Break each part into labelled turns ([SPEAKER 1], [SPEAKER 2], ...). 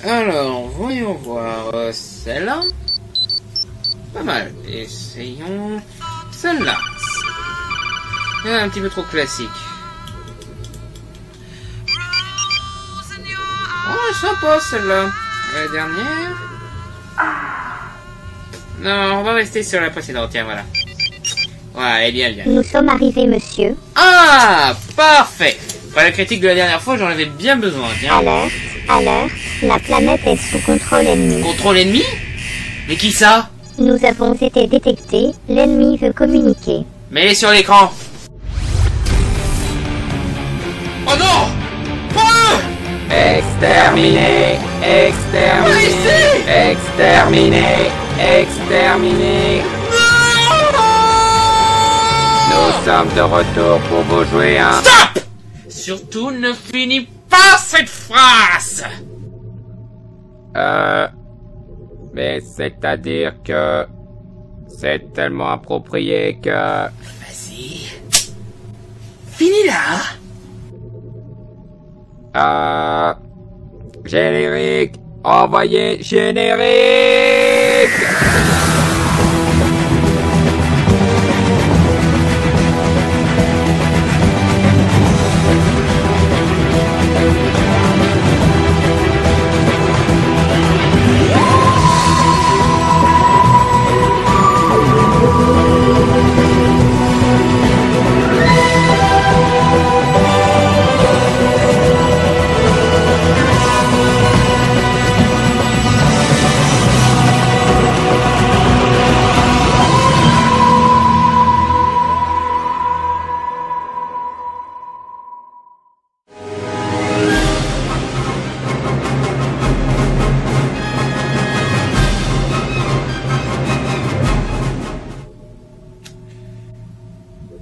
[SPEAKER 1] Alors, voyons voir celle-là. Pas mal. Essayons celle-là. Un petit peu trop classique. Oh, sympa celle-là. La dernière. Non, on va rester sur la précédente. Tiens, voilà. Voilà, elle est bien.
[SPEAKER 2] Nous sommes arrivés, monsieur.
[SPEAKER 1] Ah, parfait. Pour la critique de la dernière fois, j'en avais bien besoin. Tiens.
[SPEAKER 2] Alerte, la planète est sous contrôle ennemi.
[SPEAKER 1] Contrôle ennemi? Mais qui ça?
[SPEAKER 2] Nous avons été détectés, l'ennemi veut communiquer.
[SPEAKER 1] Mais elle est sur l'écran. Oh non!
[SPEAKER 3] Exterminé, exterminé, exterminé, exterminé. Nous sommes de retour pour vous jouer un...
[SPEAKER 1] Stop! Surtout ne finis pas cette phrase!
[SPEAKER 3] Mais c'est-à-dire que... c'est tellement approprié que...
[SPEAKER 1] Vas-y. Finis là!
[SPEAKER 3] Générique! Envoyez générique!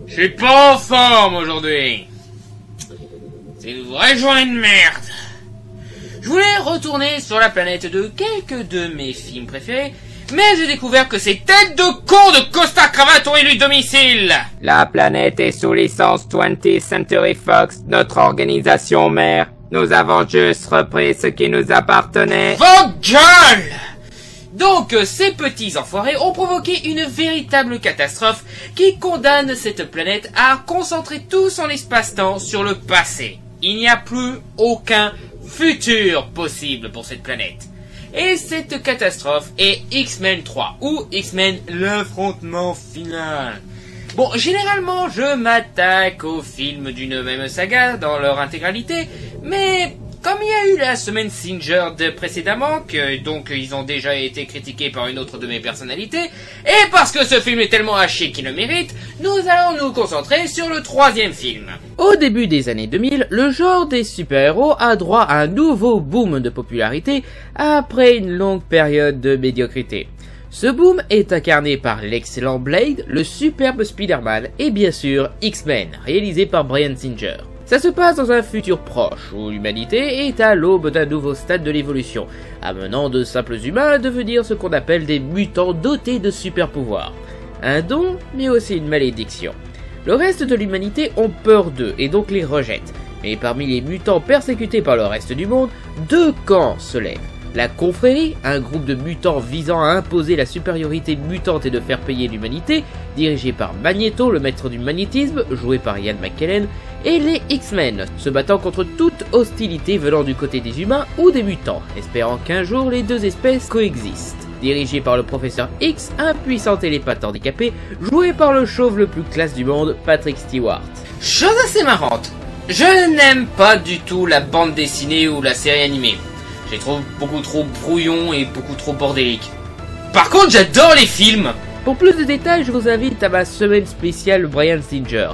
[SPEAKER 1] Je suis pas en forme aujourd'hui. C'est une vraie journée de merde. Je voulais retourner sur la planète de quelques de mes films préférés, mais j'ai découvert que ces têtes de cons de costard cravate ont élu domicile.
[SPEAKER 3] La planète est sous licence 20th Century Fox, notre organisation mère. Nous avons juste repris ce qui nous appartenait.
[SPEAKER 1] Vos gueules! Donc, ces petits enfoirés ont provoqué une véritable catastrophe qui condamne cette planète à concentrer tout son espace-temps sur le passé. Il n'y a plus aucun futur possible pour cette planète. Et cette catastrophe est X-Men 3, ou X-Men l'affrontement final. Bon, généralement, je m'attaque aux films d'une même saga dans leur intégralité, mais comme il y a eu la semaine Singer de précédemment, donc ils ont déjà été critiqués par une autre de mes personnalités, et parce que ce film est tellement haché qu'il le mérite, nous allons nous concentrer sur le troisième film. Au début des années 2000, le genre des super-héros a droit à un nouveau boom de popularité après une longue période de médiocrité. Ce boom est incarné par l'excellent Blade, le superbe Spider-Man et bien sûr X-Men, réalisé par Bryan Singer. Ça se passe dans un futur proche, où l'humanité est à l'aube d'un nouveau stade de l'évolution, amenant de simples humains à devenir ce qu'on appelle des mutants dotés de super pouvoirs. Un don, mais aussi une malédiction. Le reste de l'humanité ont peur d'eux et donc les rejettent. Mais parmi les mutants persécutés par le reste du monde, deux camps se lèvent. La Confrérie, un groupe de mutants visant à imposer la supériorité mutante et de faire payer l'humanité, dirigé par Magneto, le maître du magnétisme, joué par Ian McKellen, et les X-Men, se battant contre toute hostilité venant du côté des humains ou des mutants, espérant qu'un jour les deux espèces coexistent. Dirigé par le professeur X, un puissant télépathe handicapé, joué par le chauve le plus classe du monde, Patrick Stewart. Chose assez marrante, je n'aime pas du tout la bande dessinée ou la série animée. Je les trouve beaucoup trop brouillons et beaucoup trop bordéliques. Par contre, j'adore les films.
[SPEAKER 4] Pour plus de détails, je vous invite à ma semaine spéciale Bryan Singer.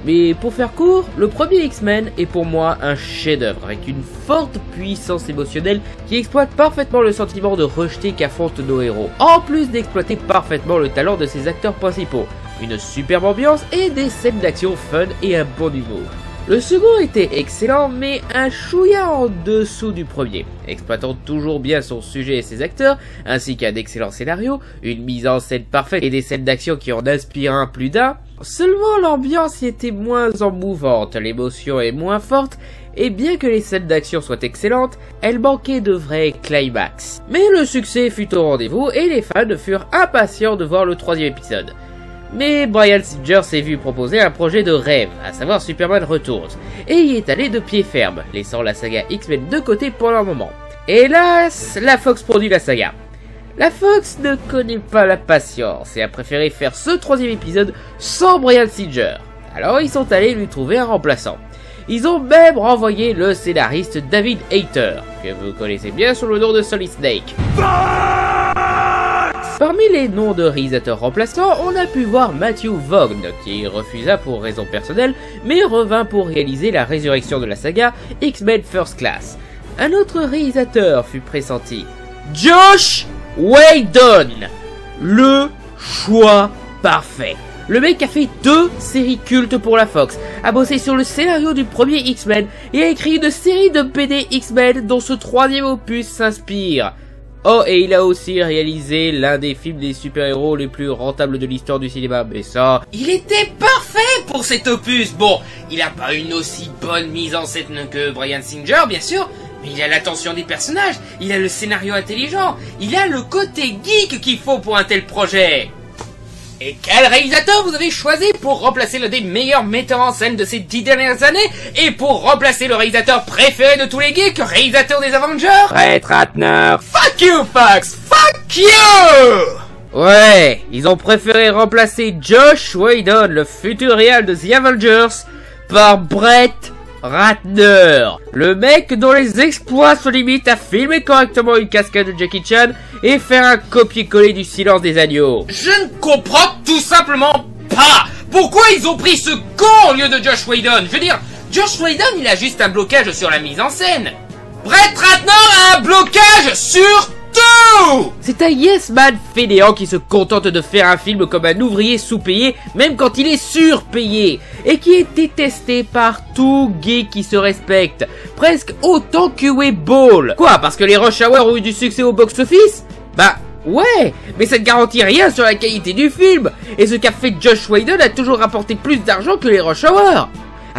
[SPEAKER 4] Mais pour faire court, le premier X-Men est pour moi un chef-d'œuvre avec une forte puissance émotionnelle qui exploite parfaitement le sentiment de rejeté qu'affrontent nos héros, en plus d'exploiter parfaitement le talent de ses acteurs principaux, une superbe ambiance et des scènes d'action fun et un bon humour. Le second était excellent, mais un chouïa en dessous du premier, exploitant toujours bien son sujet et ses acteurs, ainsi qu'un excellent scénario, une mise en scène parfaite et des scènes d'action qui en inspirent un plus d'un. Seulement l'ambiance y était moins enmouvante, l'émotion est moins forte, et bien que les scènes d'action soient excellentes, elles manquaient de vrais climax. Mais le succès fut au rendez-vous et les fans furent impatients de voir le troisième épisode. Mais Bryan Singer s'est vu proposer un projet de rêve, à savoir Superman Returns, et y est allé de pied ferme, laissant la saga X-Men de côté pour un moment. Hélas, la Fox produit la saga. La Fox ne connaît pas la patience et a préféré faire ce troisième épisode sans Bryan Singer. Alors ils sont allés lui trouver un remplaçant. Ils ont même renvoyé le scénariste David Hayter, que vous connaissez bien sous le nom de Solid Snake. Parmi les noms de réalisateurs remplaçants, on a pu voir Matthew Vaughn, qui refusa pour raisons personnelles, mais revint pour réaliser la résurrection de la saga X-Men First Class. Un autre réalisateur fut pressenti, Josh Whedon, le choix parfait. Le mec a fait 2 séries cultes pour la Fox, a bossé sur le scénario du premier X-Men et a écrit une série de BD X-Men dont ce troisième opus s'inspire. Oh, et il a aussi réalisé l'un des films des super-héros les plus rentables de l'histoire du cinéma, mais ça...
[SPEAKER 1] Il était parfait pour cet opus. Bon, il a pas une aussi bonne mise en scène que Bryan Singer, bien sûr, mais il a l'attention des personnages, il a le scénario intelligent, il a le côté geek qu'il faut pour un tel projet. Et quel réalisateur vous avez choisi pour remplacer l'un des meilleurs metteurs en scène de ces 10 dernières années et pour remplacer le réalisateur préféré de tous les geeks, réalisateur des Avengers?
[SPEAKER 3] Brett Ratner.
[SPEAKER 1] Fuck you, Fox! Fuck you!
[SPEAKER 4] Ouais, ils ont préféré remplacer Josh Whedon, le futur réal de The Avengers, par Brett Ratner, le mec dont les exploits se limitent à filmer correctement une cascade de Jackie Chan et faire un copier-coller du Silence des Agneaux.
[SPEAKER 1] Je ne comprends tout simplement pas pourquoi ils ont pris ce con au lieu de Josh Whedon. Je veux dire, Josh Whedon, il a juste un blocage sur la mise en scène. Brett Ratner a un blocage sur tout.
[SPEAKER 4] C'est un yes man fainéant qui se contente de faire un film comme un ouvrier sous-payé, même quand il est surpayé, et qui est détesté par tout geek qui se respecte, presque autant que Uwe Ball. Quoi, parce que les Rush Hour ont eu du succès au box-office? Bah ouais, mais ça ne garantit rien sur la qualité du film, et ce qu'a fait Josh Whedon a toujours rapporté plus d'argent que les Rush Hour.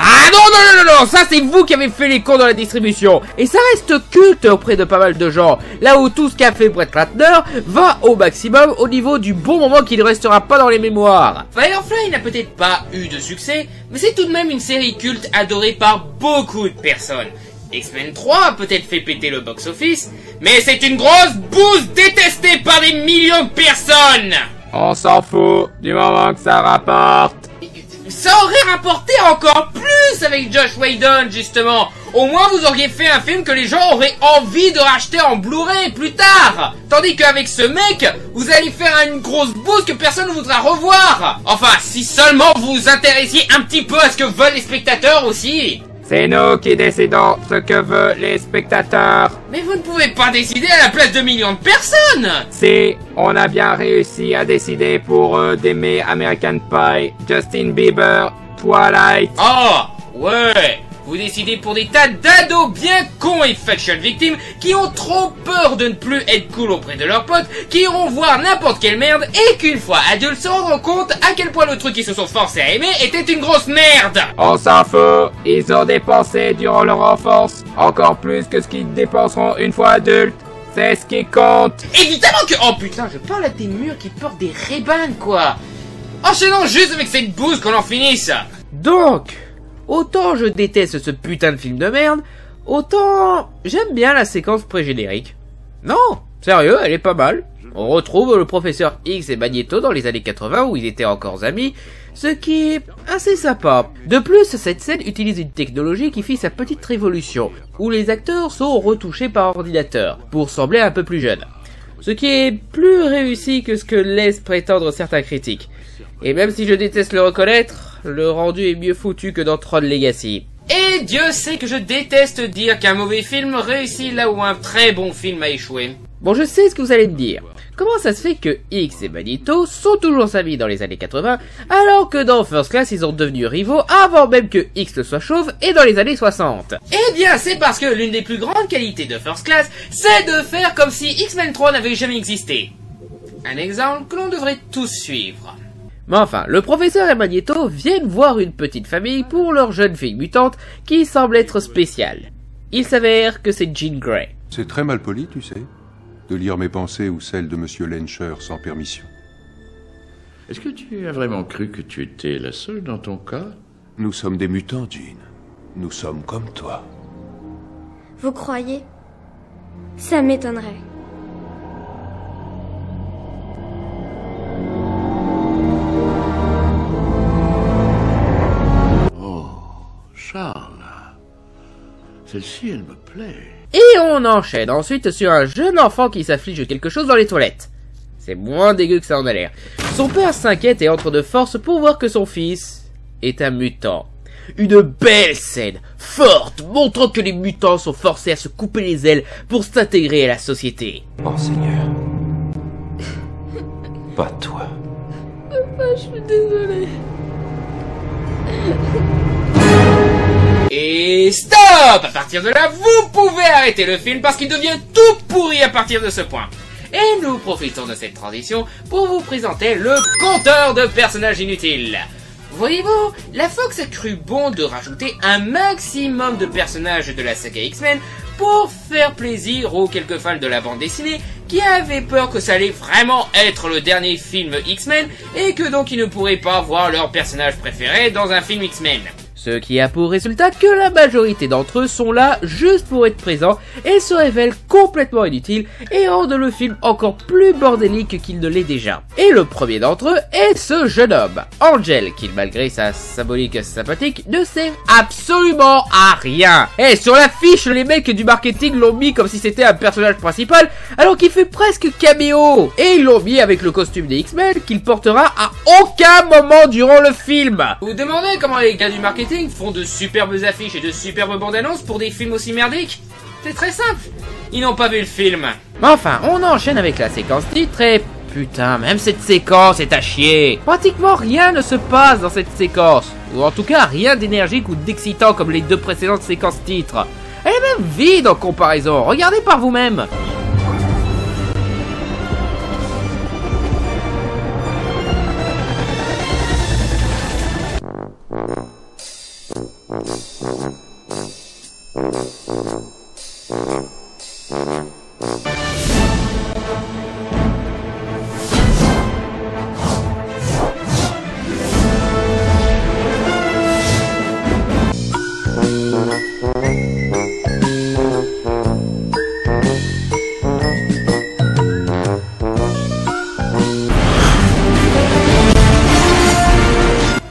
[SPEAKER 4] Ah non, ça c'est vous qui avez fait les cons dans la distribution. Et ça reste culte auprès de pas mal de gens, là où tout ce qu'a fait Brett Ratner va au maximum au niveau du bon moment qui ne restera pas dans les mémoires.
[SPEAKER 1] Firefly n'a peut-être pas eu de succès, mais c'est tout de même une série culte adorée par beaucoup de personnes. X-Men 3 a peut-être fait péter le box-office, mais c'est une grosse bouse détestée par des millions de personnes.
[SPEAKER 3] On s'en fout, du moment que ça rapporte.
[SPEAKER 1] Ça aurait rapporté encore plus avec Josh Whedon, justement. Au moins, vous auriez fait un film que les gens auraient envie de racheter en Blu-ray plus tard. Tandis qu'avec ce mec, vous allez faire une grosse bouse que personne ne voudra revoir. Enfin, si seulement vous vous intéressiez un petit peu à ce que veulent les spectateurs aussi.
[SPEAKER 3] C'est nous qui décidons ce que veulent les spectateurs.
[SPEAKER 1] Mais vous ne pouvez pas décider à la place de millions de personnes.
[SPEAKER 3] Si, on a bien réussi à décider pour eux d'aimer American Pie, Justin Bieber, Twilight.
[SPEAKER 1] Oh, ouais. Vous décidez pour des tas d'ados bien cons et fashion victimes qui ont trop peur de ne plus être cool auprès de leurs potes, qui iront voir n'importe quelle merde et qu'une fois adultes se rendront compte à quel point le truc qu'ils se sont forcés à aimer était une grosse merde.
[SPEAKER 3] On s'en fout, ils ont dépensé durant leur enfance encore plus que ce qu'ils dépenseront une fois adultes. C'est ce qui compte.
[SPEAKER 1] Évidemment que... Oh putain, je parle à des murs qui portent des Ray-Ban quoi. Enchaînons juste avec cette bouse qu'on en finisse.
[SPEAKER 4] Donc... autant je déteste ce putain de film de merde, autant j'aime bien la séquence pré-générique. Non, sérieux, elle est pas mal. On retrouve le professeur X et Magneto dans les années 80 où ils étaient encore amis, ce qui est assez sympa. De plus, cette scène utilise une technologie qui fit sa petite révolution, où les acteurs sont retouchés par ordinateur, pour sembler un peu plus jeunes. ce qui est plus réussi que ce que laissent prétendre certains critiques. Et même si je déteste le reconnaître, le rendu est mieux foutu que dans Tron Legacy.
[SPEAKER 1] Et Dieu sait que je déteste dire qu'un mauvais film réussit là où un très bon film a échoué.
[SPEAKER 4] Bon, je sais ce que vous allez me dire. Comment ça se fait que X et Magneto sont toujours amis dans les années 80, alors que dans First Class ils sont devenus rivaux avant même que X ne soit chauve et dans les années 60?
[SPEAKER 1] Eh bien, c'est parce que l'une des plus grandes qualités de First Class, c'est de faire comme si X-Men 3 n'avait jamais existé. Un exemple que l'on devrait tous suivre.
[SPEAKER 4] Mais enfin, le professeur et Magneto viennent voir une petite famille pour leur jeune fille mutante qui semble être spéciale. Il s'avère que c'est Jean Grey.
[SPEAKER 5] C'est très mal poli, tu sais, de lire mes pensées ou celles de Monsieur Lencher sans permission.
[SPEAKER 6] Est-ce que tu as vraiment cru que tu étais la seule dans ton cas?
[SPEAKER 5] Nous sommes des mutants, Jean. Nous sommes comme toi.
[SPEAKER 7] Vous croyez? Ça m'étonnerait.
[SPEAKER 6] Charles, celle-ci, elle me plaît.
[SPEAKER 4] Et on enchaîne ensuite sur un jeune enfant qui s'afflige quelque chose dans les toilettes. C'est moins dégueu que ça en a l'air. Son père s'inquiète et entre de force pour voir que son fils est un mutant. Une belle scène, forte, montrant que les mutants sont forcés à se couper les ailes pour s'intégrer à la société.
[SPEAKER 8] Oh Seigneur. Pas toi.
[SPEAKER 7] Papa, je suis désolée.
[SPEAKER 1] Et stop! À partir de là, vous pouvez arrêter le film parce qu'il devient tout pourri à partir de ce point. Et nous profitons de cette transition pour vous présenter le compteur de personnages inutiles. Voyez-vous, la Fox a cru bon de rajouter un maximum de personnages de la saga X-Men pour faire plaisir aux quelques fans de la bande dessinée qui avaient peur que ça allait vraiment être le dernier film X-Men et que donc ils ne pourraient pas voir leur personnage préféré dans un film X-Men.
[SPEAKER 4] Ce qui a pour résultat que la majorité d'entre eux sont là juste pour être présents et se révèlent complètement inutiles et rendent le film encore plus bordélique qu'il ne l'est déjà. Et le premier d'entre eux est ce jeune homme, Angel, qui malgré sa symbolique sympathique ne sert absolument à rien. Et sur l'affiche, les mecs du marketing l'ont mis comme si c'était un personnage principal alors qu'il fait presque caméo. Et ils l'ont mis avec le costume des X-Men qu'il portera à aucun moment durant le film.
[SPEAKER 1] Vous vous demandez comment les gars du marketing font de superbes affiches et de superbes bandes annonces pour des films aussi merdiques? C'est très simple, ils n'ont pas vu le film.
[SPEAKER 4] Mais enfin, on enchaîne avec la séquence titre et... Putain, même cette séquence est à chier. Pratiquement rien ne se passe dans cette séquence. Ou en tout cas, rien d'énergique ou d'excitant comme les deux précédentes séquences titres. Elle est même vide en comparaison, regardez par vous-même.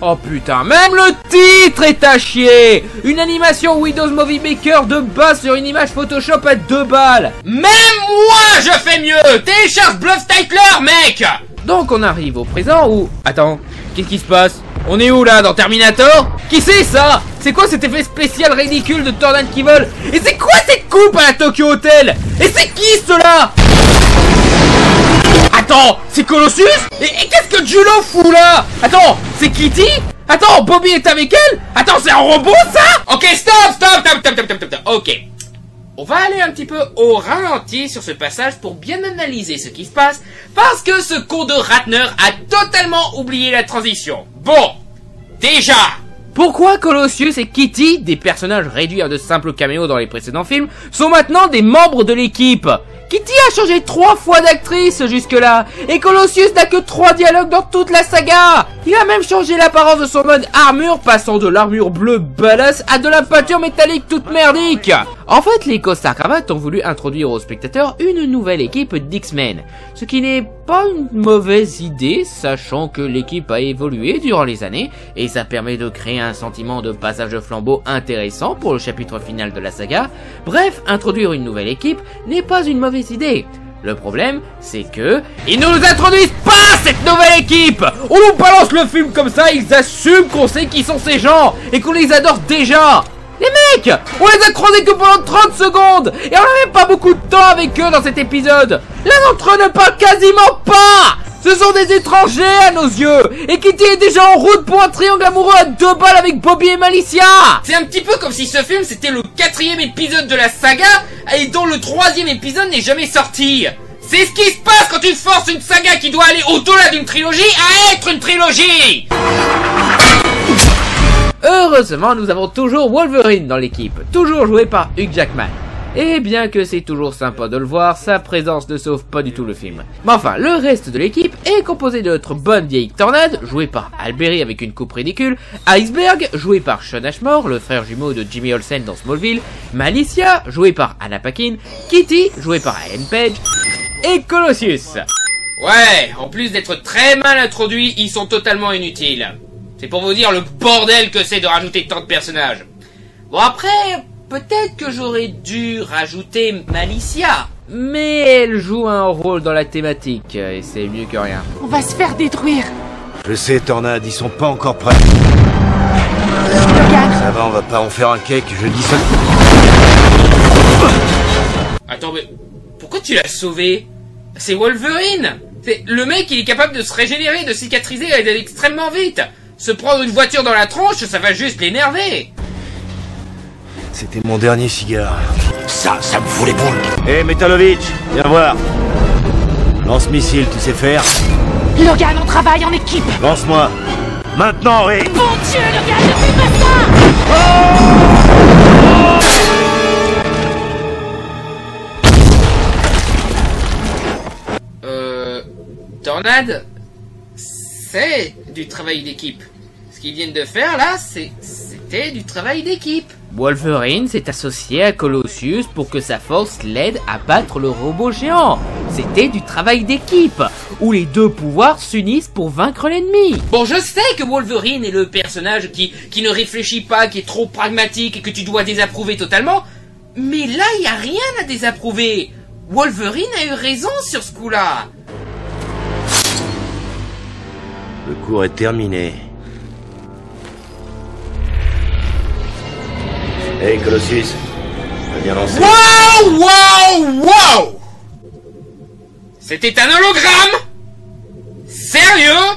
[SPEAKER 4] Oh putain, même le titre est à chier. Une animation Windows Movie Maker de base sur une image Photoshop à 2 balles.
[SPEAKER 1] Même moi je fais mieux. Télécharge Bluff Titler, mec.
[SPEAKER 4] Donc on arrive au présent où... Attends, qu'est-ce qui se passe? On est où là, dans Terminator? Qui c'est ça? C'est quoi cet effet spécial ridicule de tornade qui vole? Et c'est quoi cette coupe à la Tokyo Hotel? Et c'est qui cela? Attends, c'est Colossus? Et qu'est-ce que Julo fout là? Attends, c'est Kitty? Attends, Bobby est avec elle? Attends, c'est un robot ça?
[SPEAKER 1] Ok, stop. Ok. On va aller un petit peu au ralenti sur ce passage pour bien analyser ce qui se passe, parce que ce con de Ratner a totalement oublié la transition. Bon, déjà...
[SPEAKER 4] Pourquoi Colossus et Kitty, des personnages réduits à de simples caméos dans les précédents films, sont maintenant des membres de l'équipe? Kitty a changé 3 fois d'actrice jusque-là, et Colossus n'a que 3 dialogues dans toute la saga. Il a même changé l'apparence de son mode armure, passant de l'armure bleue badass à de la peinture métallique toute merdique. En fait, les costards cravates ont voulu introduire aux spectateurs une nouvelle équipe d'X-Men, ce qui n'est pas une mauvaise idée, sachant que l'équipe a évolué durant les années, et ça permet de créer un sentiment de passage de flambeau intéressant pour le chapitre final de la saga. Bref, introduire une nouvelle équipe n'est pas une mauvaise idée. Le problème, c'est que ils ne nous introduisent pas cette nouvelle équipe. On nous balance le film comme ça, ils assument qu'on sait qui sont ces gens et qu'on les adore déjà. Les mecs, on les a croisés que pendant 30 secondes et on n'avait pas beaucoup de temps avec eux dans cet épisode. L'un d'entre eux ne parle quasiment pas. Ce sont des étrangers à nos yeux. Et Kitty est déjà en route pour un triangle amoureux à 2 balles avec Bobby et Malicia.
[SPEAKER 1] C'est un petit peu comme si ce film c'était le 4e épisode de la saga et dont le 3e épisode n'est jamais sorti. C'est ce qui se passe quand tu forces une saga qui doit aller au-delà d'une trilogie à être une trilogie.
[SPEAKER 4] Heureusement, nous avons toujours Wolverine dans l'équipe, toujours joué par Hugh Jackman. Et bien que c'est toujours sympa de le voir, sa présence ne sauve pas du tout le film. Mais enfin, le reste de l'équipe est composé de notre bonne vieille Tornade, jouée par Al Berry avec une coupe ridicule, Iceberg, joué par Shawn Ashmore, le frère jumeau de Jimmy Olsen dans Smallville, Malicia, jouée par Anna Paquin, Kitty, jouée par Ellen Page, et Colossus.
[SPEAKER 1] Ouais, en plus d'être très mal introduits, ils sont totalement inutiles. C'est pour vous dire le bordel que c'est de rajouter tant de personnages. Bon après, peut-être que j'aurais dû rajouter Malicia.
[SPEAKER 4] Mais elle joue un rôle dans la thématique, et c'est mieux que rien.
[SPEAKER 8] On va se faire détruire.
[SPEAKER 9] Je sais, Tornade, ils sont pas encore prêts.
[SPEAKER 8] Logan.
[SPEAKER 9] Ça va, on va pas en faire un cake, je dis ça.
[SPEAKER 1] Attends, mais pourquoi tu l'as sauvé? C'est Wolverine. Le mec, il est capable de se régénérer, de cicatriser et d'aller extrêmement vite. Se prendre une voiture dans la tronche, ça va juste l'énerver.
[SPEAKER 9] C'était mon dernier cigare. Ça me fout les boules. Hé, Metalovic, viens voir. Lance-missile, tu sais faire?
[SPEAKER 8] Logan, on travaille en équipe.
[SPEAKER 9] Lance-moi. Maintenant, Ray.
[SPEAKER 8] Mon Dieu, Logan, ne fais pas ça.
[SPEAKER 1] Tornade, c'est du travail d'équipe. Ce qu'ils viennent de faire là, c'était du travail d'équipe.
[SPEAKER 4] Wolverine s'est associé à Colossus pour que sa force l'aide à battre le robot géant. C'était du travail d'équipe, où les deux pouvoirs s'unissent pour vaincre l'ennemi.
[SPEAKER 1] Bon, je sais que Wolverine est le personnage qui ne réfléchit pas, qui est trop pragmatique et que tu dois désapprouver totalement. Mais là, il n'y a rien à désapprouver. Wolverine a eu raison sur ce coup-là.
[SPEAKER 9] Le cours est terminé. Hey, Colossus, t'as bien lancé.
[SPEAKER 1] Wow! C'était un hologramme? Sérieux?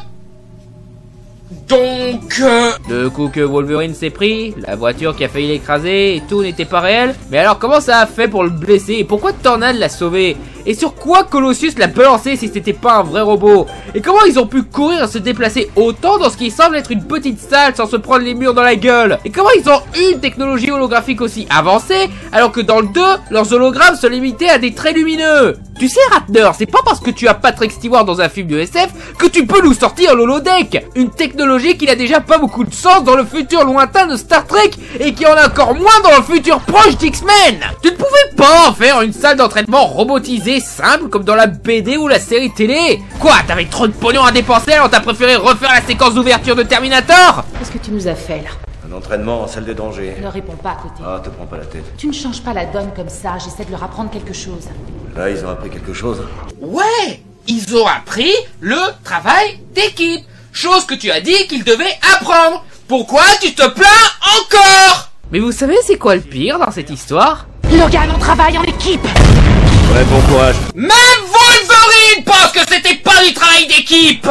[SPEAKER 1] Donc...
[SPEAKER 4] Le coup que Wolverine s'est pris, la voiture qui a failli l'écraser et tout n'était pas réel. Mais alors comment ça a fait pour le blesser? Et pourquoi Tornade l'a sauvé? Et sur quoi Colossus l'a balancé si c'était pas un vrai robot? Et comment ils ont pu courir et se déplacer autant dans ce qui semble être une petite salle sans se prendre les murs dans la gueule? Et comment ils ont eu une technologie holographique aussi avancée alors que dans le 2, leurs hologrammes se limitaient à des traits lumineux? Tu sais Ratner, c'est pas parce que tu as Patrick Stewart dans un film de SF que tu peux nous sortir l'holodeck, une technologie qui n'a déjà pas beaucoup de sens dans le futur lointain de Star Trek et qui en a encore moins dans le futur proche d'X-Men. Tu ne pouvais pas en faire une salle d'entraînement robotisée simple comme dans la BD ou la série télé. Quoi, t'avais trop de pognon à dépenser alors t'as préféré refaire la séquence d'ouverture de Terminator?
[SPEAKER 8] Qu'est-ce que tu nous as fait là?
[SPEAKER 9] Un entraînement en salle de danger.
[SPEAKER 8] Ne réponds pas à côté.
[SPEAKER 9] Ah, te prends pas la tête.
[SPEAKER 8] Tu ne changes pas la donne comme ça, j'essaie de leur apprendre quelque chose.
[SPEAKER 9] Là, ils ont appris quelque chose.
[SPEAKER 1] Ouais, ils ont appris le travail d'équipe. Chose que tu as dit qu'ils devaient apprendre. Pourquoi tu te plains encore?
[SPEAKER 4] Mais vous savez c'est quoi le pire dans cette histoire?
[SPEAKER 8] Logan, on travaille en équipe.
[SPEAKER 9] Ouais, bon courage.
[SPEAKER 1] Même Wolverine pense que c'était pas du travail d'équipe.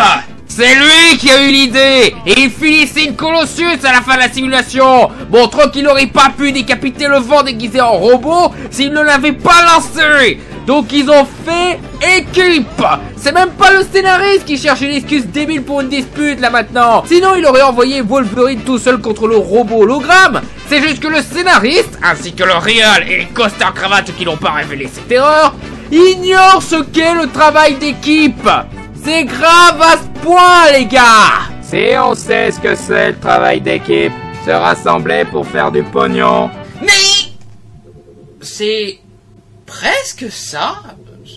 [SPEAKER 4] C'est lui qui a eu l'idée. Et il finissait une Colossus à la fin de la simulation, montrant qu'il n'aurait pas pu décapiter le vent déguisé en robot s'il ne l'avait pas lancé. Donc ils ont fait équipe. C'est même pas le scénariste qui cherche une excuse débile pour une dispute là maintenant. Sinon il aurait envoyé Wolverine tout seul contre le robot hologramme. C'est juste que le scénariste, ainsi que le réal et les costards cravates qui n'ont pas révélé cette erreur, ignorent ce qu'est le travail d'équipe. C'est grave à ce point les gars.
[SPEAKER 3] Si on sait ce que c'est le travail d'équipe, se rassembler pour faire du pognon.
[SPEAKER 1] Mais... c'est... presque ça.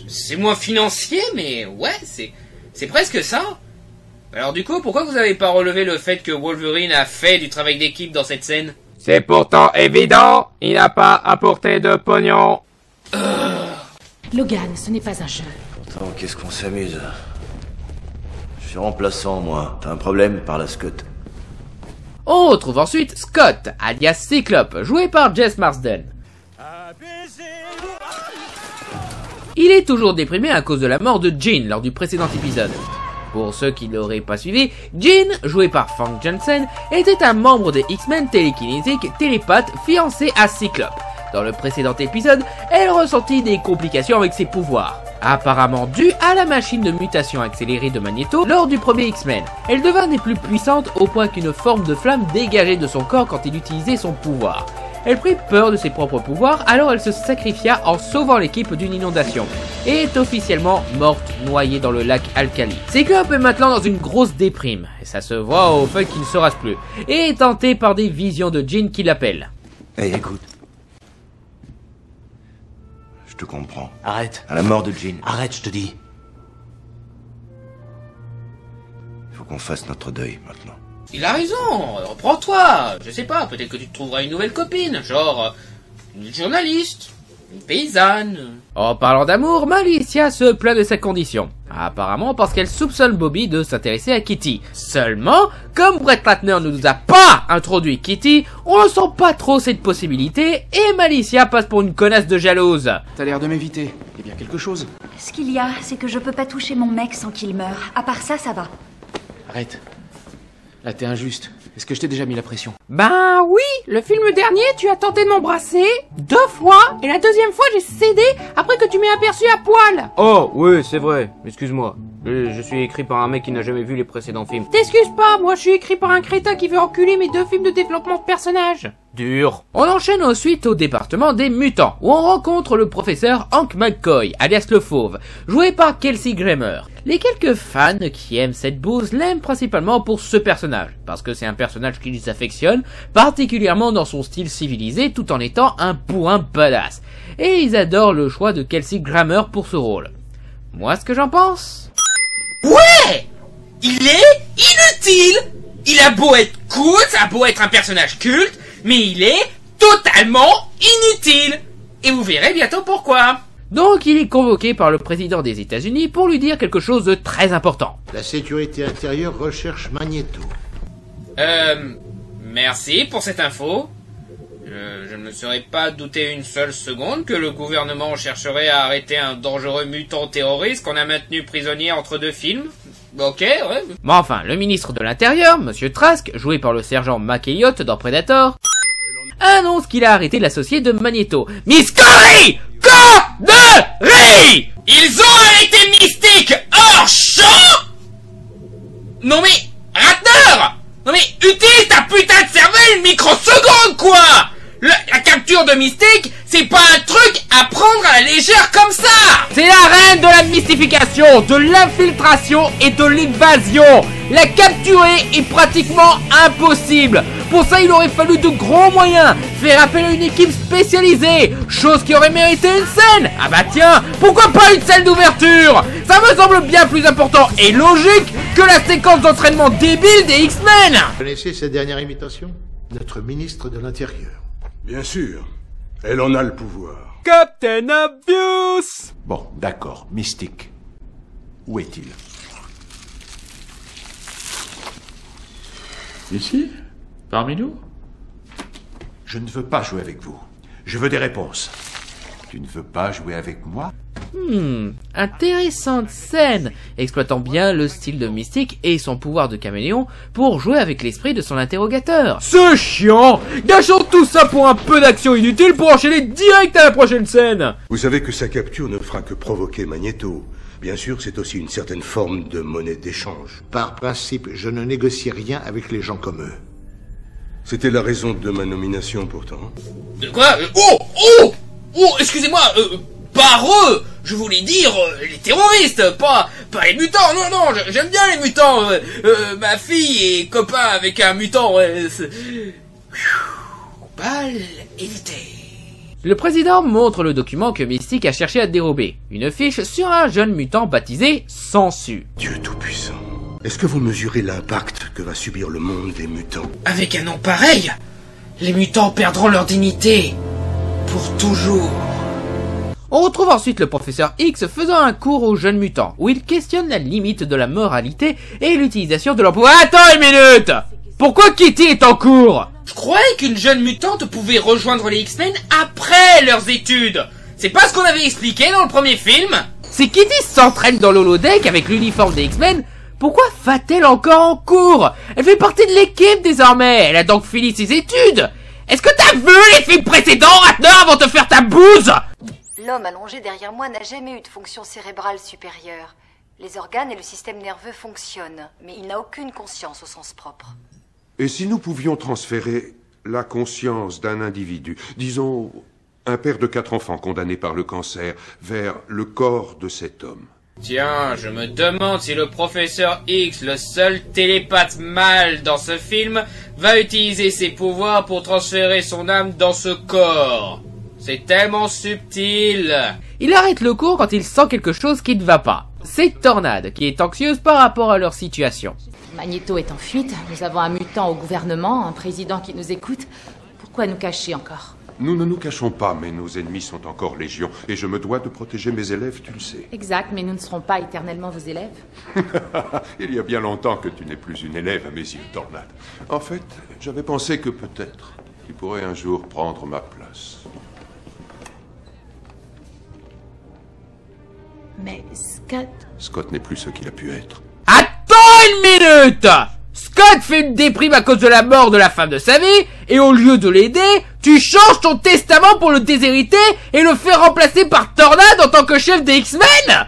[SPEAKER 1] C'est moins financier, mais ouais, c'est presque ça. Alors du coup, pourquoi vous avez pas relevé le fait que Wolverine a fait du travail d'équipe dans cette scène?
[SPEAKER 3] C'est pourtant évident, il n'a pas apporté de pognon.
[SPEAKER 8] Logan, ce n'est pas un jeu.
[SPEAKER 9] Pourtant, qu'est-ce qu'on s'amuse. Je suis remplaçant, moi. T'as un problème par la Scott?
[SPEAKER 4] On retrouve ensuite Scott, alias Cyclope, joué par Jess Marsden. Il est toujours déprimé à cause de la mort de Jean lors du précédent épisode. Pour ceux qui l'auraient pas suivi, Jean, joué par Frank Jensen, était un membre des X-Men télékinésiques télépathe fiancé à Cyclope. Dans le précédent épisode, elle ressentit des complications avec ses pouvoirs, apparemment dues à la machine de mutation accélérée de Magneto lors du premier X-Men. Elle devenait plus puissante au point qu'une forme de flamme dégageait de son corps quand il utilisait son pouvoir. Elle prit peur de ses propres pouvoirs, alors elle se sacrifia en sauvant l'équipe d'une inondation, et est officiellement morte noyée dans le lac Alkali. Cyclope est maintenant dans une grosse déprime, et ça se voit au fait qu'il ne se rase plus, et est tenté par des visions de Jean qui l'appellent.
[SPEAKER 9] Hey, écoute. Je te comprends.
[SPEAKER 10] Arrête.
[SPEAKER 9] À la mort de Jean.
[SPEAKER 10] Arrête, je te dis.
[SPEAKER 9] Il faut qu'on fasse notre deuil maintenant.
[SPEAKER 1] Il a raison, reprends-toi. Je sais pas, peut-être que tu te trouveras une nouvelle copine, genre une journaliste, une paysanne.
[SPEAKER 4] En parlant d'amour, Malicia se plaint de sa condition. Apparemment parce qu'elle soupçonne Bobby de s'intéresser à Kitty. Seulement, comme Brett Ratner ne nous a pas introduit Kitty, on ne sent pas trop cette possibilité et Malicia passe pour une connasse de jalouse.
[SPEAKER 11] T'as l'air de m'éviter. Eh bien quelque chose.
[SPEAKER 12] Ce qu'il y a, c'est que je peux pas toucher mon mec sans qu'il meure. À part ça, ça va.
[SPEAKER 11] Arrête. Là, t'es injuste. Est-ce que je t'ai déjà mis la pression?
[SPEAKER 13] Ben oui, le film dernier, tu as tenté de m'embrasser 2 fois, et la deuxième fois, j'ai cédé après que tu m'aies aperçu à poil.
[SPEAKER 3] Oh, oui, c'est vrai. Excuse-moi. Je suis écrit par un mec qui n'a jamais vu les précédents films.
[SPEAKER 13] T'excuses pas, moi je suis écrit par un crétin qui veut enculer mes 2 films de développement de personnages.
[SPEAKER 4] Dur. On enchaîne ensuite au département des mutants, où on rencontre le professeur Hank McCoy, alias le Fauve, joué par Kelsey Grammer. Les quelques fans qui aiment cette bouse l'aiment principalement pour ce personnage, parce que c'est un personnage qu'ils affectionnent, particulièrement dans son style civilisé tout en étant un bourrin badass. Et ils adorent le choix de Kelsey Grammer pour ce rôle. Moi, ce que j'en pense...
[SPEAKER 1] Ouais! Il est inutile! Il a beau être cool, ça a beau être un personnage culte, mais il est totalement inutile! Et vous verrez bientôt pourquoi.
[SPEAKER 4] Donc il est convoqué par le président des États-Unis pour lui dire quelque chose de très important.
[SPEAKER 14] La sécurité intérieure recherche Magneto.
[SPEAKER 1] Merci pour cette info. Je ne me serais pas douté une seule seconde que le gouvernement chercherait à arrêter un dangereux mutant terroriste qu'on a maintenu prisonnier entre 2 films. Ok, ouais.
[SPEAKER 4] Mais enfin, le ministre de l'Intérieur, Monsieur Trask, joué par le sergent McElliott dans Predator, annonce qu'il a arrêté l'associé de Magneto, Miss Corey! Cordery!
[SPEAKER 1] Ils ont arrêté Mystique hors champ! Non mais, Ratner! Non mais, utilise ta putain de cervelle une microseconde, quoi! La capture de Mystique, c'est pas un truc à prendre à la légère comme ça!
[SPEAKER 4] C'est la reine de la mystification, de l'infiltration et de l'évasion. La capturer est pratiquement impossible. Pour ça, il aurait fallu de gros moyens, faire appel à une équipe spécialisée, chose qui aurait mérité une scène. Ah bah tiens, pourquoi pas une scène d'ouverture? Ça me semble bien plus important et logique que la séquence d'entraînement débile des X-Men.
[SPEAKER 14] Vous connaissez cette dernière imitation? Notre ministre de l'Intérieur.
[SPEAKER 5] Bien sûr. Elle en a le pouvoir.
[SPEAKER 11] Captain Obvious!
[SPEAKER 10] Bon, d'accord. Mystique. Où est-il?
[SPEAKER 6] Ici? Parmi nous?
[SPEAKER 10] Je ne veux pas jouer avec vous. Je veux des réponses. Tu ne veux pas jouer avec moi?
[SPEAKER 4] Intéressante scène, exploitant bien le style de Mystique et son pouvoir de caméléon pour jouer avec l'esprit de son interrogateur.
[SPEAKER 11] C'est chiant! Gâchons tout ça pour un peu d'action inutile pour enchaîner direct à la prochaine scène!
[SPEAKER 5] Vous savez que sa capture ne fera que provoquer Magneto. Bien sûr, c'est aussi une certaine forme de monnaie d'échange.
[SPEAKER 14] Par principe, je ne négocie rien avec les gens comme eux.
[SPEAKER 5] C'était la raison de ma nomination, pourtant.
[SPEAKER 1] De quoi? Oh, excusez-moi, par eux, je voulais dire les terroristes, pas les mutants. Non, j'aime bien les mutants. Ma fille est copain avec un mutant. Balle évitée.
[SPEAKER 4] Le président montre le document que Mystique a cherché à dérober, une fiche sur un jeune mutant baptisé Sansu.
[SPEAKER 5] Dieu Tout-Puissant, est-ce que vous mesurez l'impact que va subir le monde des mutants?
[SPEAKER 1] Avec un nom pareil, les mutants perdront leur dignité. Pour toujours.
[SPEAKER 4] On retrouve ensuite le professeur X faisant un cours aux jeunes mutants, où il questionne la limite de la moralité et l'utilisation de leur pouvoir. Attends une minute! Pourquoi Kitty est en cours?
[SPEAKER 1] Je croyais qu'une jeune mutante pouvait rejoindre les X-Men après leurs études. C'est pas ce qu'on avait expliqué dans le premier film?
[SPEAKER 4] Si Kitty s'entraîne dans l'holodeck avec l'uniforme des X-Men, pourquoi va-t-elle encore en cours? Elle fait partie de l'équipe désormais, elle a donc fini ses études. Est-ce que t'as vu les films précédents, Ratner, avant de faire ta bouse?
[SPEAKER 15] L'homme allongé derrière moi n'a jamais eu de fonction cérébrale supérieure. Les organes et le système nerveux fonctionnent, mais il n'a aucune conscience au sens propre.
[SPEAKER 16] Et si nous pouvions transférer la conscience d'un individu, disons un père de 4 enfants condamné par le cancer, vers le corps de cet homme?
[SPEAKER 1] Tiens, je me demande si le professeur X, le seul télépathe mâle dans ce film, va utiliser ses pouvoirs pour transférer son âme dans ce corps. C'est tellement subtil.
[SPEAKER 4] Il arrête le cours quand il sent quelque chose qui ne va pas. C'est Tornade qui est anxieuse par rapport à leur situation.
[SPEAKER 8] Magneto est en fuite, nous avons un mutant au gouvernement, un président qui nous écoute. Pourquoi nous cacher encore?
[SPEAKER 16] Nous ne nous cachons pas, mais nos ennemis sont encore légion, et je me dois de protéger mes élèves, tu le sais.
[SPEAKER 8] Exact, mais nous ne serons pas éternellement vos élèves.
[SPEAKER 16] Il y a bien longtemps que tu n'es plus une élève à mes yeux, Tornade. En fait, j'avais pensé que peut-être tu pourrais un jour prendre ma place.
[SPEAKER 8] Mais Scott...
[SPEAKER 16] Scott n'est plus ce qu'il a pu être.
[SPEAKER 4] Attends une minute! Scott fait une déprime à cause de la mort de la femme de sa vie, et au lieu de l'aider, tu changes ton testament pour le déshériter et le faire remplacer par Tornade en tant que chef des X-Men?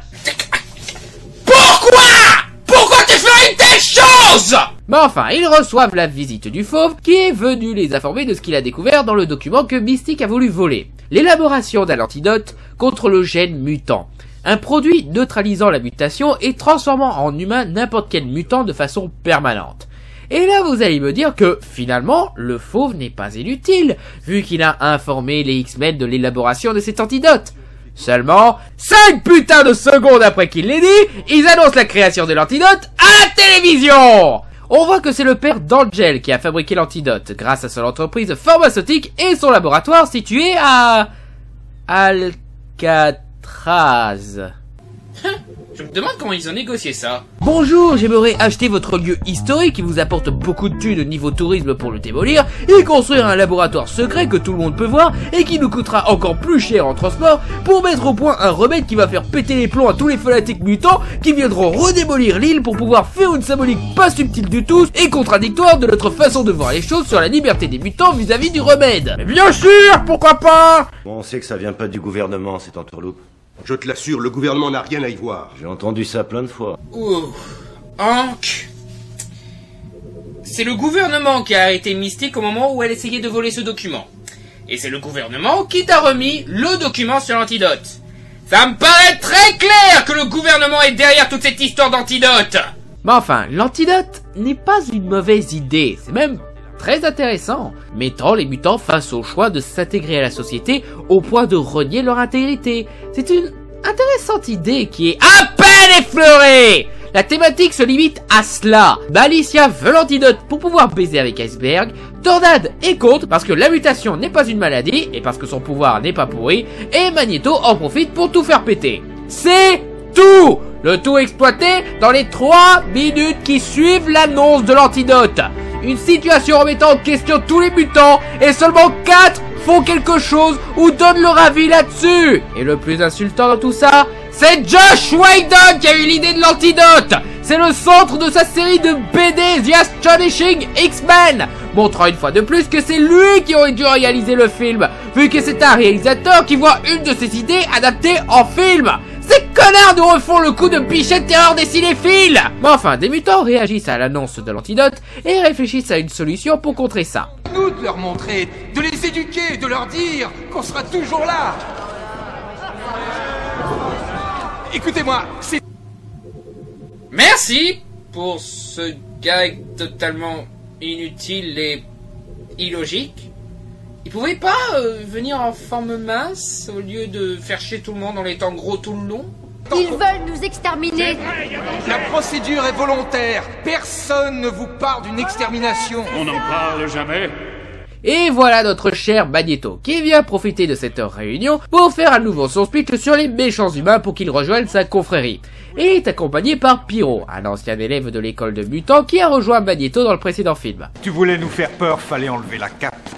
[SPEAKER 1] Pourquoi tu ferais une telle chose?
[SPEAKER 4] Mais enfin, ils reçoivent la visite du Fauve, qui est venu les informer de ce qu'il a découvert dans le document que Mystique a voulu voler. L'élaboration d'un antidote contre le gène mutant. Un produit neutralisant la mutation et transformant en humain n'importe quel mutant de façon permanente. Et là vous allez me dire que, finalement, le Fauve n'est pas inutile, vu qu'il a informé les X-Men de l'élaboration de cet antidote. Seulement, 5 putains de secondes après qu'il l'ait dit, ils annoncent la création de l'antidote à la télévision! On voit que c'est le père d'Angel qui a fabriqué l'antidote, grâce à son entreprise pharmaceutique et son laboratoire situé à... Alcatraz.
[SPEAKER 1] Je me demande comment ils ont négocié ça.
[SPEAKER 4] Bonjour, j'aimerais acheter votre lieu historique qui vous apporte beaucoup de thunes niveau tourisme pour le démolir et construire un laboratoire secret que tout le monde peut voir et qui nous coûtera encore plus cher en transport pour mettre au point un remède qui va faire péter les plombs à tous les fanatiques mutants qui viendront redémolir l'île pour pouvoir faire une symbolique pas subtile du tout et contradictoire de notre façon de voir les choses sur la liberté des mutants vis-à-vis du remède.
[SPEAKER 11] Mais bien sûr, pourquoi pas?
[SPEAKER 9] Bon, on sait que ça vient pas du gouvernement, cette entourloupe.
[SPEAKER 5] Je te l'assure, le gouvernement n'a rien à y voir.
[SPEAKER 9] J'ai entendu ça plein de fois.
[SPEAKER 1] Ouh. Hank. C'est le gouvernement qui a arrêté Mystique au moment où elle essayait de voler ce document. Et c'est le gouvernement qui t'a remis le document sur l'antidote. Ça me paraît très clair que le gouvernement est derrière toute cette histoire d'antidote.
[SPEAKER 4] Mais enfin, l'antidote n'est pas une mauvaise idée, c'est même très intéressant, mettant les mutants face au choix de s'intégrer à la société au point de renier leur intégrité. C'est une intéressante idée qui est à peine effleurée. La thématique se limite à cela. Alicia veut l'antidote pour pouvoir baiser avec Iceberg, Tornade est contre parce que la mutation n'est pas une maladie et parce que son pouvoir n'est pas pourri, et Magneto en profite pour tout faire péter. C'est tout! Le tout exploité dans les 3 minutes qui suivent l'annonce de l'antidote. Une situation remettant en question tous les mutants, et seulement 4 font quelque chose ou donnent leur avis là-dessus. Et le plus insultant dans tout ça, c'est Josh Whedon qui a eu l'idée de l'antidote. C'est le centre de sa série de BD The Astonishing X-Men, montrant une fois de plus que c'est lui qui aurait dû réaliser le film, vu que c'est un réalisateur qui voit une de ses idées adaptée en film. Ces connards nous refont le coup de Bichette Terreur des cinéphiles. Mais enfin, des mutants réagissent à l'annonce de l'antidote et réfléchissent à une solution pour contrer ça.
[SPEAKER 17] Nous de leur montrer, de les éduquer, de leur dire qu'on sera toujours là. Écoutez-moi, c'est...
[SPEAKER 1] Merci pour ce gag totalement inutile et illogique. Ils pouvaient pas venir en forme mince au lieu de faire chier tout le monde en étant gros tout le long?
[SPEAKER 18] Ils veulent nous exterminer.
[SPEAKER 17] La procédure est volontaire. Personne ne vous parle d'une extermination.
[SPEAKER 6] On n'en parle jamais.
[SPEAKER 4] Et voilà notre cher Magneto, qui vient profiter de cette réunion pour faire à nouveau son speech sur les méchants humains pour qu'il rejoigne sa confrérie. Et est accompagné par Pyro, un ancien élève de l'école de mutants qui a rejoint Magneto dans le précédent film.
[SPEAKER 19] Tu voulais nous faire peur, fallait enlever la cape.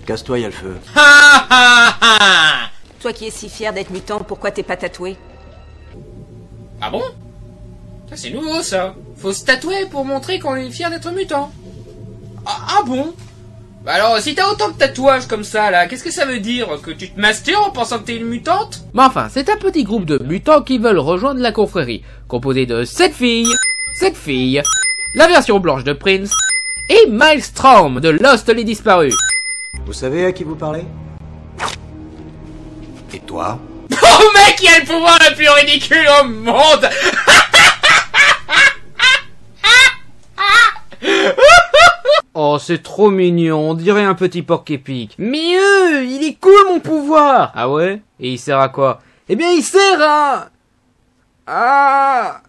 [SPEAKER 9] Casse-toi, y'a le feu.
[SPEAKER 1] Ha ha ha!
[SPEAKER 20] Toi qui es si fier d'être mutant, pourquoi t'es pas tatoué?
[SPEAKER 1] Ah bon? Ça c'est nouveau ça. Faut se tatouer pour montrer qu'on est fier d'être mutant. Ah bon? Bah alors, si t'as autant de tatouages comme ça, là, qu'est-ce que ça veut dire? Que tu te masturbes en pensant que t'es une mutante?
[SPEAKER 4] Mais enfin, c'est un petit groupe de mutants qui veulent rejoindre la confrérie, composé de 7 filles, la version blanche de Prince, et Maelstrom de Lost les Disparus.
[SPEAKER 9] Vous savez à qui vous parlez? Et toi?
[SPEAKER 1] Oh mec, il a le pouvoir le plus ridicule au monde!
[SPEAKER 4] Oh, c'est trop mignon, on dirait un petit porc-épic. Mais il est cool mon pouvoir! Ah ouais? Et il sert à quoi? Eh bien, il sert à... Ah...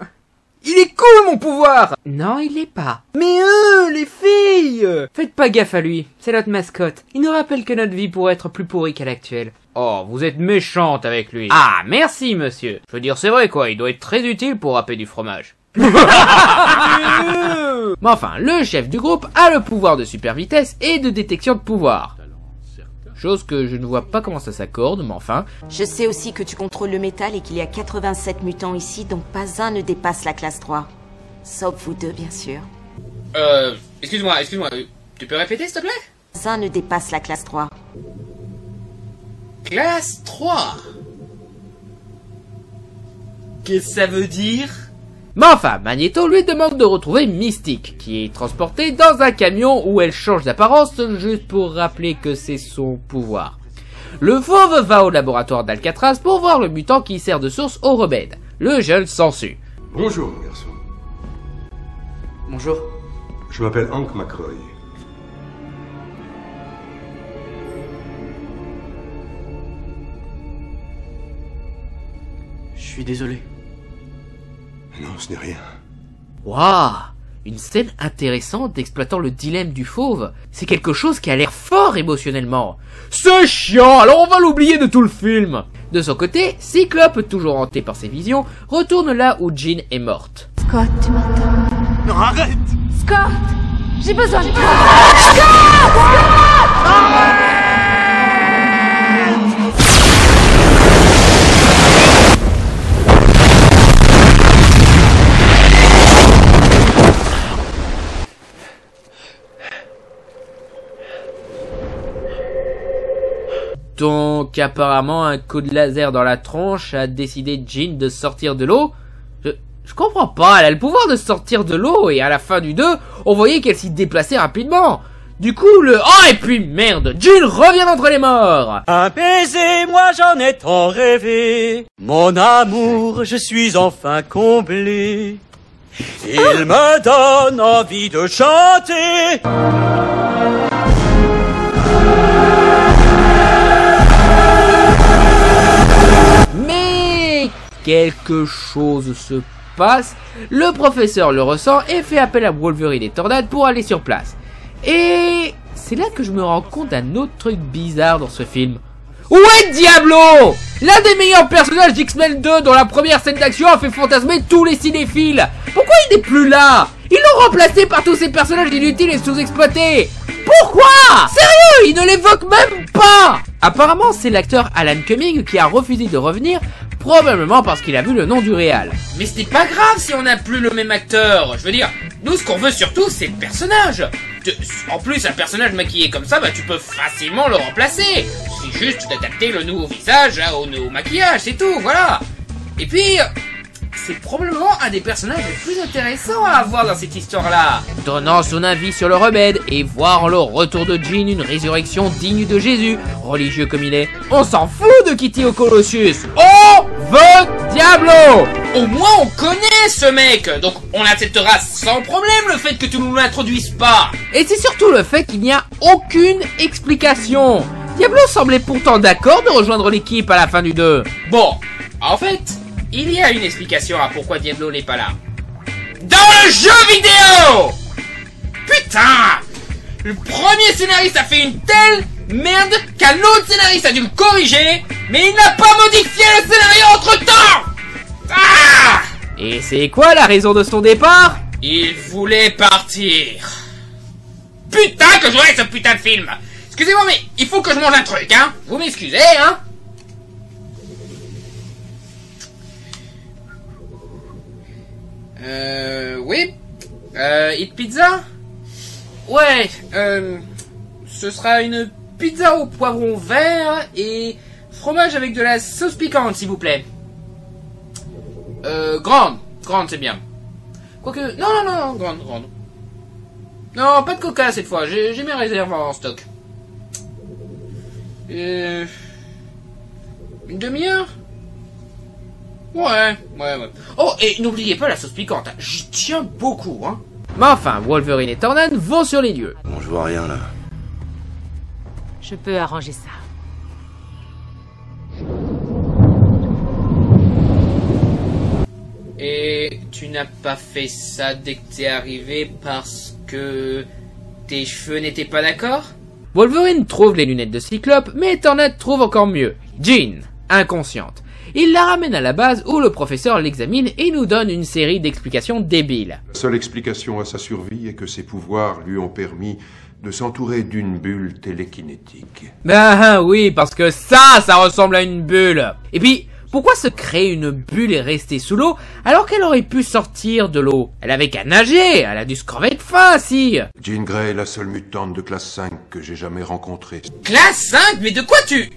[SPEAKER 4] Il est cool mon pouvoir! Non, il l'est pas. Mais les filles! Faites pas gaffe à lui, c'est notre mascotte. Il nous rappelle que notre vie pourrait être plus pourrie qu'à l'actuelle. Oh, vous êtes méchante avec lui. Ah, merci monsieur. Je veux dire, c'est vrai quoi, il doit être très utile pour râper du fromage. Mais enfin, le chef du groupe a le pouvoir de super vitesse et de détection de pouvoir. Chose que je ne vois pas comment ça s'accorde, mais enfin...
[SPEAKER 20] Je sais aussi que tu contrôles le métal et qu'il y a 87 mutants ici, dont pas un ne dépasse la classe 3. Sauf vous deux, bien sûr.
[SPEAKER 1] Excuse-moi, tu peux répéter s'il te plaît?
[SPEAKER 20] Pas un ne dépasse la classe 3.
[SPEAKER 1] Classe 3? Qu'est-ce que ça veut dire?
[SPEAKER 4] Mais enfin, Magneto lui demande de retrouver Mystique, qui est transportée dans un camion où elle change d'apparence juste pour rappeler que c'est son pouvoir. Le fauve va au laboratoire d'Alcatraz pour voir le mutant qui sert de source au remède. Le jeune s'ensuit.
[SPEAKER 5] Bonjour, mon garçon.
[SPEAKER 9] Bonjour.
[SPEAKER 5] Je m'appelle Hank McCroy.
[SPEAKER 9] Je suis désolé.
[SPEAKER 5] Non, ce n'est rien.
[SPEAKER 4] Waouh! Une scène intéressante exploitant le dilemme du fauve. C'est quelque chose qui a l'air fort émotionnellement. C'est chiant, alors on va l'oublier de tout le film. De son côté, Cyclope, toujours hanté par ses visions, retourne là où Jean est morte.
[SPEAKER 18] Scott, tu m'entends?
[SPEAKER 19] Non, arrête!
[SPEAKER 18] Scott! J'ai besoin de toi!
[SPEAKER 4] Donc apparemment un coup de laser dans la tronche a décidé Jean de sortir de l'eau. Je comprends pas, elle a le pouvoir de sortir de l'eau et à la fin du 2, on voyait qu'elle s'y déplaçait rapidement. Du coup Oh et puis merde, Jean revient d'entre les morts.
[SPEAKER 21] Un baiser, moi j'en ai tant rêvé. Mon amour, je suis enfin comblé. Il me donne envie de chanter.
[SPEAKER 4] Mais quelque chose se passe, le professeur le ressent et fait appel à Wolverine et Tornade pour aller sur place. Et c'est là que je me rends compte d'un autre truc bizarre dans ce film. Où est Diablo? L'un des meilleurs personnages d'X-Men 2 dont la première scène d'action a fait fantasmer tous les cinéphiles. Pourquoi il n'est plus là? Ils l'ont remplacé par tous ces personnages inutiles et sous-exploités. Pourquoi? Sérieux, il ne l'évoque même pas. Apparemment, c'est l'acteur Alan Cumming qui a refusé de revenir, probablement parce qu'il a vu le nom du réal.
[SPEAKER 1] Mais ce n'est pas grave si on n'a plus le même acteur. Je veux dire, nous ce qu'on veut surtout c'est le personnage. En plus, un personnage maquillé comme ça, bah tu peux facilement le remplacer. C'est juste d'adapter le nouveau visage au nouveau maquillage, c'est tout, voilà. Et puis, c'est probablement un des personnages les plus intéressants à avoir dans cette histoire-là.
[SPEAKER 4] Donnant son avis sur le remède et voir le retour de Jean une résurrection digne de Jésus, religieux comme il est, on s'en fout de Kitty au Colossus. On veut Diablo.
[SPEAKER 1] Au moins on connaît ce mec, donc on acceptera sans problème le fait que tu nous l'introduises pas.
[SPEAKER 4] Et c'est surtout le fait qu'il n'y a aucune explication. Diablo semblait pourtant d'accord de rejoindre l'équipe à la fin du 2.
[SPEAKER 1] Bon, en fait, il y a une explication à pourquoi Diablo n'est pas là. Dans le jeu vidéo! Putain! Le premier scénariste a fait une telle merde qu'un autre scénariste a dû le corriger, mais il n'a pas modifié le scénario entre-temps. Ah!
[SPEAKER 4] Et c'est quoi la raison de son départ?
[SPEAKER 1] Il voulait partir. Putain que j'aurais ce putain de film. Excusez-moi, mais il faut que je mange un truc, hein. Vous m'excusez, hein. Oui. Hit pizza? Ouais, ce sera une pizza au poivron vert et fromage avec de la sauce piquante, s'il vous plaît. Grande c'est bien. Quoique, non, grande. Non, pas de coca cette fois, j'ai mes réserves en stock. Une demi-heure? Ouais. Oh, et n'oubliez pas la sauce piquante, j'y tiens beaucoup, hein.
[SPEAKER 4] Mais enfin, Wolverine et Tornade vont sur les lieux.
[SPEAKER 9] Bon, je vois rien là.
[SPEAKER 8] Je peux arranger ça.
[SPEAKER 1] Et tu n'as pas fait ça dès que t'es arrivé parce que tes cheveux n'étaient pas d'accord?
[SPEAKER 4] Wolverine trouve les lunettes de Cyclope, mais Tornade trouve encore mieux. Jean, inconsciente. Il la ramène à la base où le professeur l'examine et nous donne une série d'explications débiles.
[SPEAKER 16] La seule explication à sa survie est que ses pouvoirs lui ont permis de s'entourer d'une bulle télékinétique.
[SPEAKER 4] Ben oui, parce que ça ressemble à une bulle. Et puis, pourquoi se créer une bulle et rester sous l'eau alors qu'elle aurait pu sortir de l'eau? Elle avait qu'à nager, elle a dû se crever de faim, si.
[SPEAKER 16] Jean Grey est la seule mutante de classe 5 que j'ai jamais rencontrée.
[SPEAKER 1] Classe 5? Mais de quoi tu...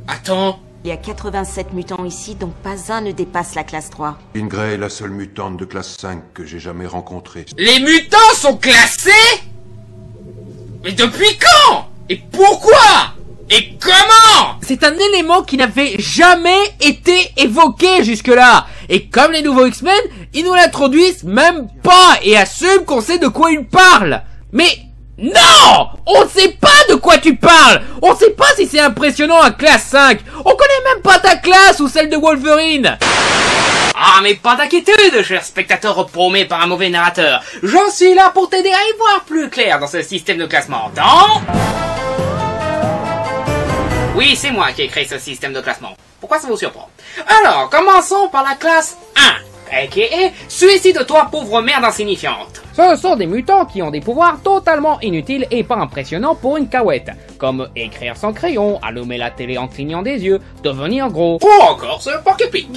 [SPEAKER 1] Attends...
[SPEAKER 20] Il y a 87 mutants ici, dont pas un ne dépasse la classe 3.
[SPEAKER 16] Jean Grey est la seule mutante de classe 5 que j'ai jamais rencontrée.
[SPEAKER 1] Les mutants sont classés? Mais depuis quand? Et pourquoi? Et comment?
[SPEAKER 4] C'est un élément qui n'avait jamais été évoqué jusque-là. Et comme les nouveaux X-Men, ils nous l'introduisent même pas et assument qu'on sait de quoi ils parlent. Mais... non! On ne sait pas de quoi tu parles! On sait pas si c'est impressionnant à classe 5! On connaît même pas ta classe ou celle de Wolverine!
[SPEAKER 1] Ah, mais pas d'inquiétude, cher spectateur paumé par un mauvais narrateur. J'en suis là pour t'aider à y voir plus clair dans ce système de classement. Oui, c'est moi qui ai créé ce système de classement. Pourquoi ça vous surprend? Alors, commençons par la classe 1, a.k.a. suicide-toi pauvre merde insignifiante.
[SPEAKER 4] Ce sont des mutants qui ont des pouvoirs totalement inutiles et pas impressionnants pour une cahouette, comme écrire sans crayon, allumer la télé en clignant des yeux, devenir gros.
[SPEAKER 1] Ou encore ce porc-épic.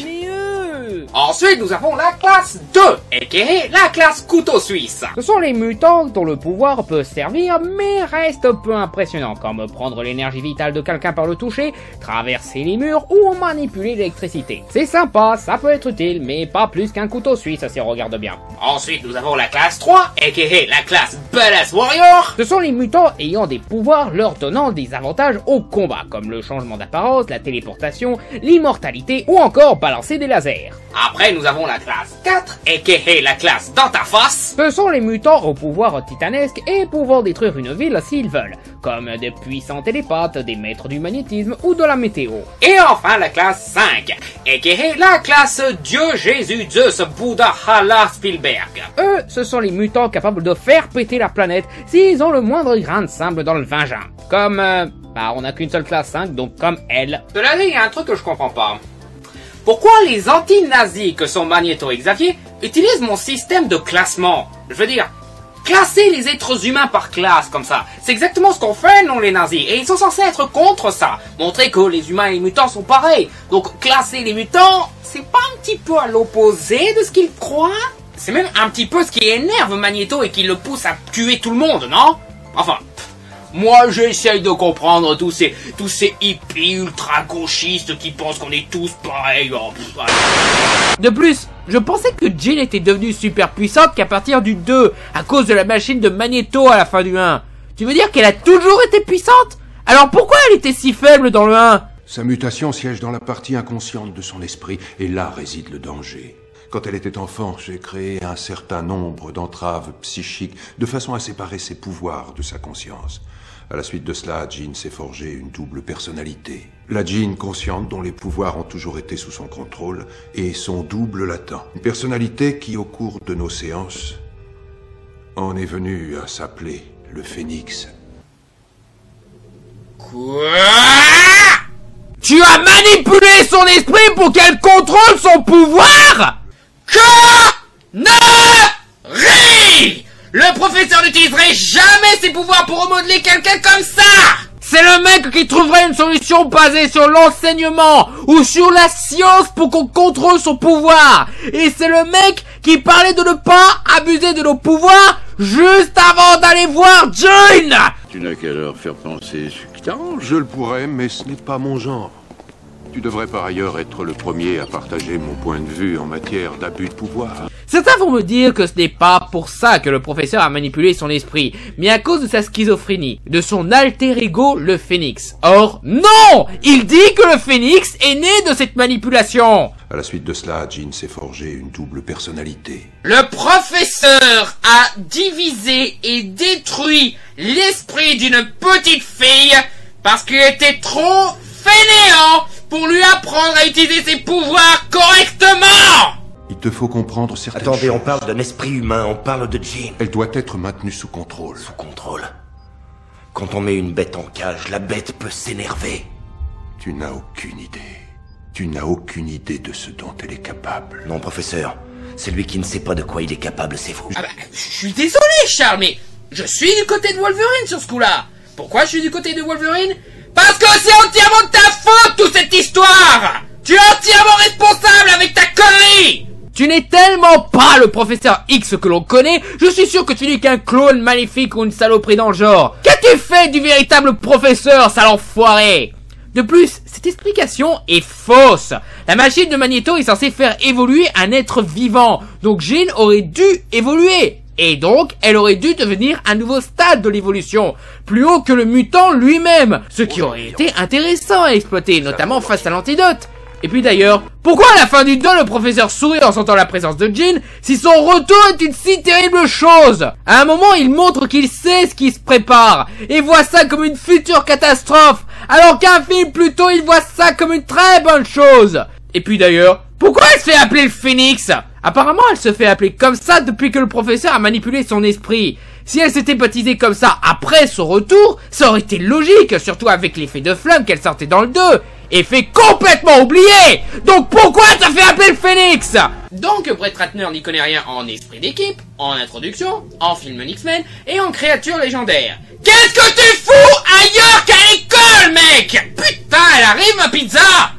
[SPEAKER 1] Ensuite, nous avons la classe 2, a.k.a. la classe couteau suisse.
[SPEAKER 4] Ce sont les mutants dont le pouvoir peut servir, mais reste peu impressionnant, comme prendre l'énergie vitale de quelqu'un par le toucher, traverser les murs ou manipuler l'électricité. C'est sympa, ça peut être utile, mais pas plus qu'un couteau suisse, si on regarde bien.
[SPEAKER 1] Ensuite, nous avons la classe 3, a.k.a. la classe Badass Warrior.
[SPEAKER 4] Ce sont les mutants ayant des pouvoirs leur donnant des avantages au combat, comme le changement d'apparence, la téléportation, l'immortalité ou encore balancer des lasers.
[SPEAKER 1] Après, nous avons la classe 4, a.k.a. la classe dans ta face.
[SPEAKER 4] Ce sont les mutants aux pouvoirs titanesques et pouvant détruire une ville s'ils veulent, comme des puissants télépathes, des maîtres du magnétisme ou de la météo.
[SPEAKER 1] Et enfin la classe 5, a.k.a. la classe Dieu, Jésus, Zeus, Bouddha, Allah, Spielberg.
[SPEAKER 4] Eux, ce sont les mutants capables de faire péter la planète s'ils ont le moindre grain de sable dans le vagin. Comme, on n'a qu'une seule classe 5, donc comme elle.
[SPEAKER 1] Cela dit, il y a un truc que je comprends pas. Pourquoi les anti-nazis que sont Magneto et Xavier utilisent mon système de classement? Je veux dire, classer les êtres humains par classe comme ça, c'est exactement ce qu'on fait, non, les nazis, et ils sont censés être contre ça, montrer que les humains et les mutants sont pareils. Donc classer les mutants, c'est pas un petit peu à l'opposé de ce qu'ils croient? C'est même un petit peu ce qui énerve Magneto et qui le pousse à tuer tout le monde, non? Enfin... moi, j'essaye de comprendre tous ces hippies ultra-gauchistes qui pensent qu'on est tous pareils.
[SPEAKER 4] De plus, je pensais que Jean était devenue super puissante qu'à partir du 2, à cause de la machine de Magneto à la fin du 1. Tu veux dire qu'elle a toujours été puissante? Alors pourquoi elle était si faible dans le 1?
[SPEAKER 16] Sa mutation siège dans la partie inconsciente de son esprit, et là réside le danger. Quand elle était enfant, j'ai créé un certain nombre d'entraves psychiques de façon à séparer ses pouvoirs de sa conscience. À la suite de cela, Jean s'est forgé une double personnalité. La Jean consciente dont les pouvoirs ont toujours été sous son contrôle et son double latent. Une personnalité qui, au cours de nos séances, en est venu à s'appeler le Phénix.
[SPEAKER 1] Quoi?
[SPEAKER 11] Tu as manipulé son esprit pour qu'elle contrôle son pouvoir?
[SPEAKER 1] Connerie! Le professeur n'utiliserait jamais ses pouvoirs pour remodeler quelqu'un comme ça!
[SPEAKER 11] C'est le mec qui trouverait une solution basée sur l'enseignement ou sur la science pour qu'on contrôle son pouvoir. Et c'est le mec qui parlait de ne pas abuser de nos pouvoirs juste avant d'aller voir Jane.
[SPEAKER 6] Tu n'as qu'à leur faire penser ce qui t'arrange.
[SPEAKER 16] Je le pourrais, mais ce n'est pas mon genre. Tu devrais par ailleurs être le premier à partager mon point de vue en matière d'abus de pouvoir.
[SPEAKER 4] Certains vont me dire que ce n'est pas pour ça que le professeur a manipulé son esprit, mais à cause de sa schizophrénie, de son alter ego, le Phénix. Or, non! Il dit que le Phénix est né de cette manipulation!
[SPEAKER 16] À la suite de cela, Jean s'est forgé une double personnalité.
[SPEAKER 1] Le professeur a divisé et détruit l'esprit d'une petite fille parce qu'il était trop fainéant pour lui apprendre à utiliser ses pouvoirs correctement!
[SPEAKER 16] Il te faut comprendre certaines choses.
[SPEAKER 9] Attendez, on parle d'un esprit humain, on parle de Jean.
[SPEAKER 16] Elle doit être maintenue sous contrôle.
[SPEAKER 9] Sous contrôle? Quand on met une bête en cage, la bête peut s'énerver.
[SPEAKER 16] Tu n'as aucune idée. Tu n'as aucune idée de ce dont elle est capable.
[SPEAKER 9] Non, professeur. Celui qui ne sait pas de quoi il est capable, c'est vous.
[SPEAKER 1] Ah bah, je suis désolé, Charles, mais je suis du côté de Wolverine sur ce coup-là. Pourquoi je suis du côté de Wolverine? Parce que c'est entièrement de ta faute, toute cette histoire! Tu es entièrement responsable avec ta connerie!
[SPEAKER 4] Tu n'es tellement pas le professeur X que l'on connaît, je suis sûr que tu n'es qu'un clone maléfique ou une saloperie dans le genre. Qu'as-tu fait du véritable professeur, sale enfoiré? De plus, cette explication est fausse. La machine de Magneto est censée faire évoluer un être vivant, donc Jean aurait dû évoluer. Et donc, elle aurait dû devenir un nouveau stade de l'évolution, plus haut que le mutant lui-même, ce qui aurait été intéressant à exploiter, notamment face à l'antidote. Et puis d'ailleurs, pourquoi à la fin du 2 le professeur sourit en sentant la présence de Jean, si son retour est une si terrible chose? À un moment, il montre qu'il sait ce qui se prépare, et voit ça comme une future catastrophe, alors qu'un film plutôt il voit ça comme une très bonne chose. Et puis d'ailleurs, pourquoi elle se fait appeler le Phénix? Apparemment, elle se fait appeler comme ça depuis que le professeur a manipulé son esprit. Si elle s'était baptisée comme ça après son retour, ça aurait été logique, surtout avec l'effet de flamme qu'elle sortait dans le 2. Effet complètement oublié! Donc pourquoi ça fait appeler le Phénix?
[SPEAKER 1] Donc Brett Ratner n'y connaît rien en esprit d'équipe, en introduction, en film X-Men et en créature légendaire. Qu'est-ce que tu fous ailleurs qu'à l'école, mec? Putain, elle arrive ma pizza!